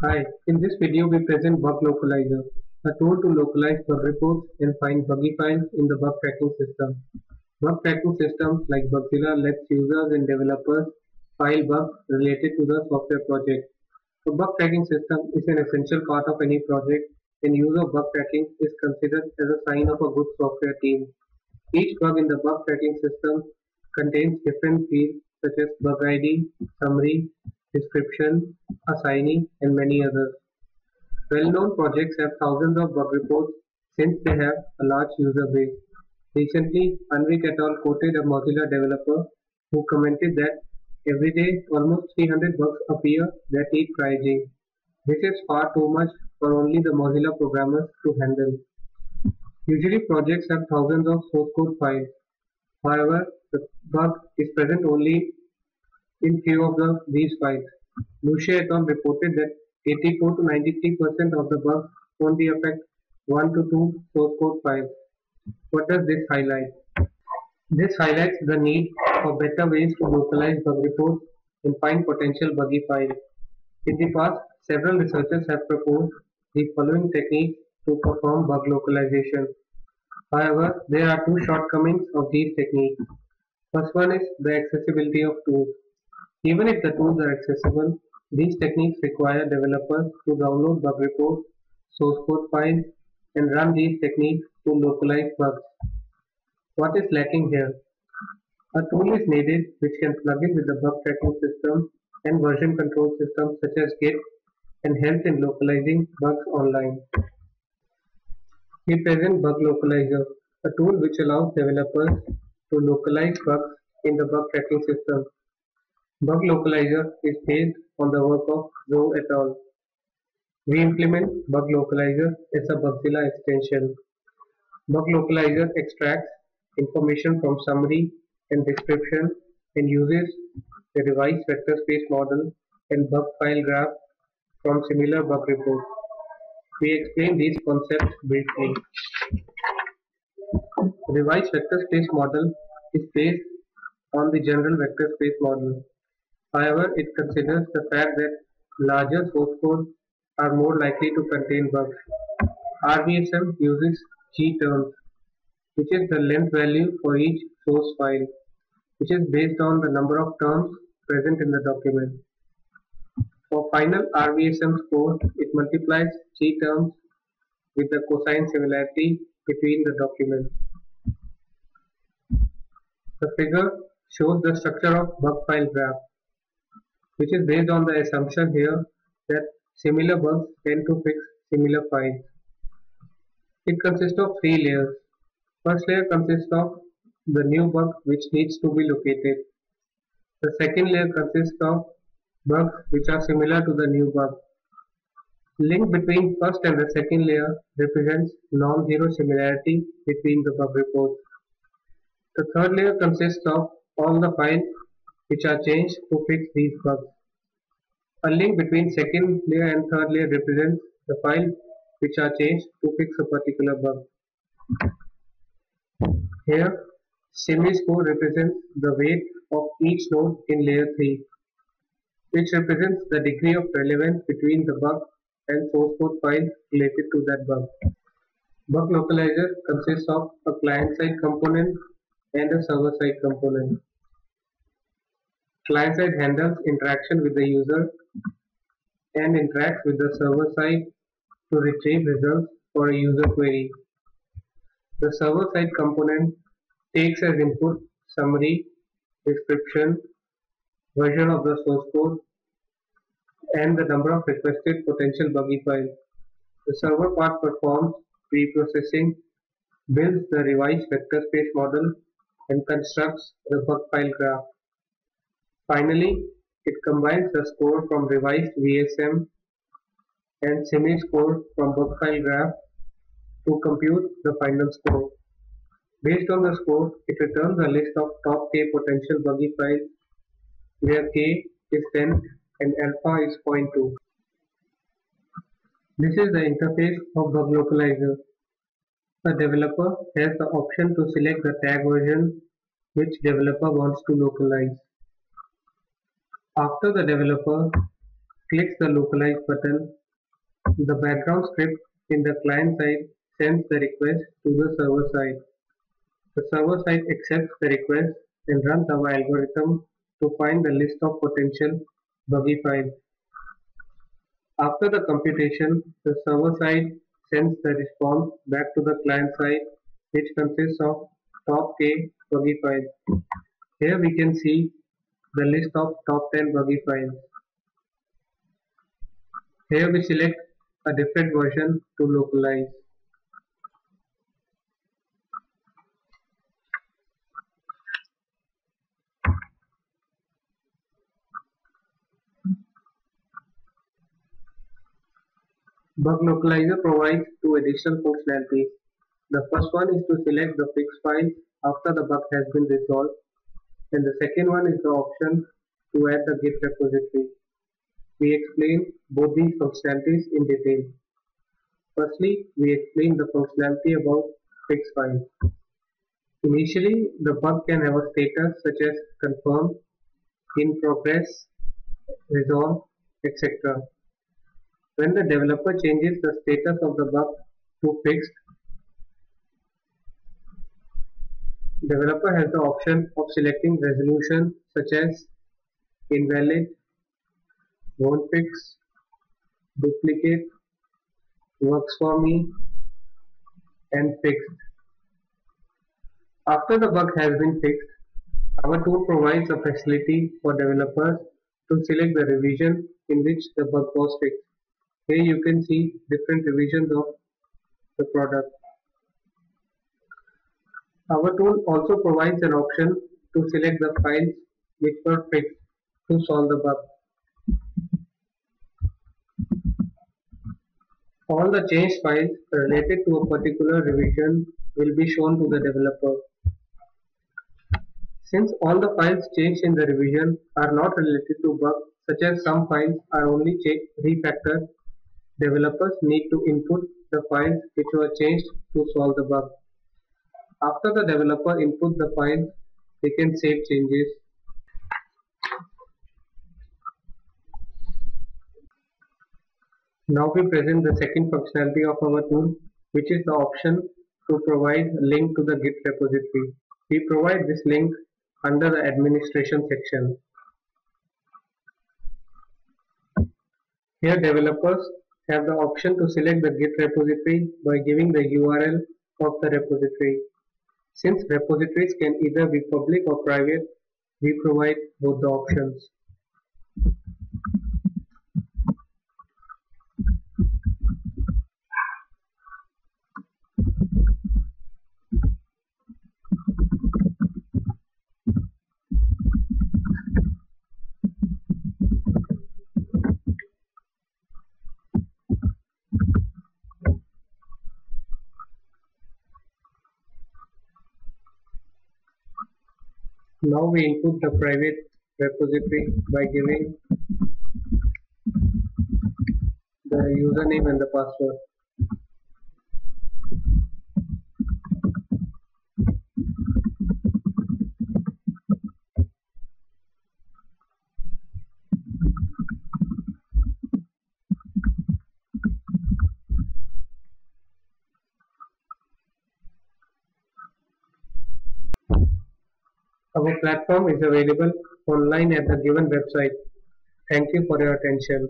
Hi, in this video we present BugLocalizer, a tool to localize bug reports and find buggy files in the bug tracking system. Bug tracking systems like Bugzilla lets users and developers file bugs related to the software project. A bug tracking system is an essential part of any project, and use of bug tracking is considered as a sign of a good software team. Each bug in the bug tracking system contains different fields such as bug ID, summary, description, assignee, and many others. Well-known projects have thousands of bug reports since they have a large user base. Recently, Anrik et al. Quoted a Mozilla developer who commented that every day almost 300 bugs appear that need triaging. This is far too much for only the Mozilla programmers to handle. Usually projects have thousands of source code files. However, the bug is present only in few of these files. Lucia et al. Reported that 84 to 93% of the bugs only affect 1 to 2 source code files. What does this highlight? This highlights the need for better ways to localize bug reports and find potential buggy files. In the past, several researchers have proposed the following techniques to perform bug localization. However, there are two shortcomings of these techniques. First one is the accessibility of tools. Even if the tools are accessible, these techniques require developers to download bug reports, source code files, and run these techniques to localize bugs. What is lacking here? A tool is needed which can plug in with the bug tracking system and version control systems such as Git and help in localizing bugs online. We present BugLocalizer, a tool which allows developers to localize bugs in the bug tracking system. BugLocalizer is based on the work of Zhou et al. We implement BugLocalizer as a Bugzilla extension. BugLocalizer extracts information from summary and description and uses the revised vector space model and bug file graph from similar bug reports. We explain these concepts briefly. The revised vector space model is based on the general vector space model. However, it considers the fact that larger source codes are more likely to contain bugs. RVSM uses G terms, which is the length value for each source file, which is based on the number of terms present in the document. For final RVSM score, it multiplies G terms with the cosine similarity between the documents. The figure shows the structure of bug file graph, which is based on the assumption here that similar bugs tend to fix similar files. It consists of three layers. First layer consists of the new bug which needs to be located. The second layer consists of bugs which are similar to the new bug. Link between first and the second layer represents non-zero similarity between the bug reports. The third layer consists of all the files which are changed to fix these bugs. A link between second layer and third layer represents the files which are changed to fix a particular bug. Here, semi-score represents the weight of each node in layer 3, which represents the degree of relevance between the bug and source code files related to that bug. Bug localizer consists of a client-side component and a server-side component. Client-side handles interaction with the user and interacts with the server side to retrieve results for a user query. The server-side component takes as input summary, description, version of the source code, and the number of requested potential buggy files. The server part performs pre-processing, builds the revised vector space model, and constructs the bug file graph. Finally, it combines the score from revised VSM and semi-score from bug file graph to compute the final score. Based on the score, it returns a list of top K potential buggy files where K is 10 and alpha is 0.2. This is the interface of BugLocalizer. The developer has the option to select the tag version which developer wants to localize. After the developer clicks the localize button, the background script in the client side sends the request to the server side. The server side accepts the request and runs our algorithm to find the list of potential buggy files. After the computation, the server side sends the response back to the client side, which consists of top K buggy files. Here we can see the list of top 10 buggy files. Here we select a different version to localize. BugLocalizer provides two additional functionalities. The first one is to select the fixed file after the bug has been resolved, and the second one is the option to add the Git repository. We explain both these functionalities in detail. Firstly, we explain the functionality about fixed files. Initially, the bug can have a status such as confirmed, in progress, resolved, etc. When the developer changes the status of the bug to fixed, developer has the option of selecting resolution such as invalid, won't fix, duplicate, works for me, and fixed. After the bug has been fixed, our tool provides a facility for developers to select the revision in which the bug was fixed. Here you can see different revisions of the product. Our tool also provides an option to select the files which were fixed to solve the bug. All the changed files related to a particular revision will be shown to the developer. Since all the files changed in the revision are not related to bug, such as some files are only refactored, developers need to input the files which were changed to solve the bug. After the developer inputs the files, they can save changes. Now we present the second functionality of our tool, which is the option to provide a link to the Git repository. We provide this link under the administration section. Here developers have the option to select the Git repository by giving the URL of the repository. Since repositories can either be public or private, we provide both the options. Now we input the private repository by giving the username and the password. Our platform is available online at the given website. Thank you for your attention.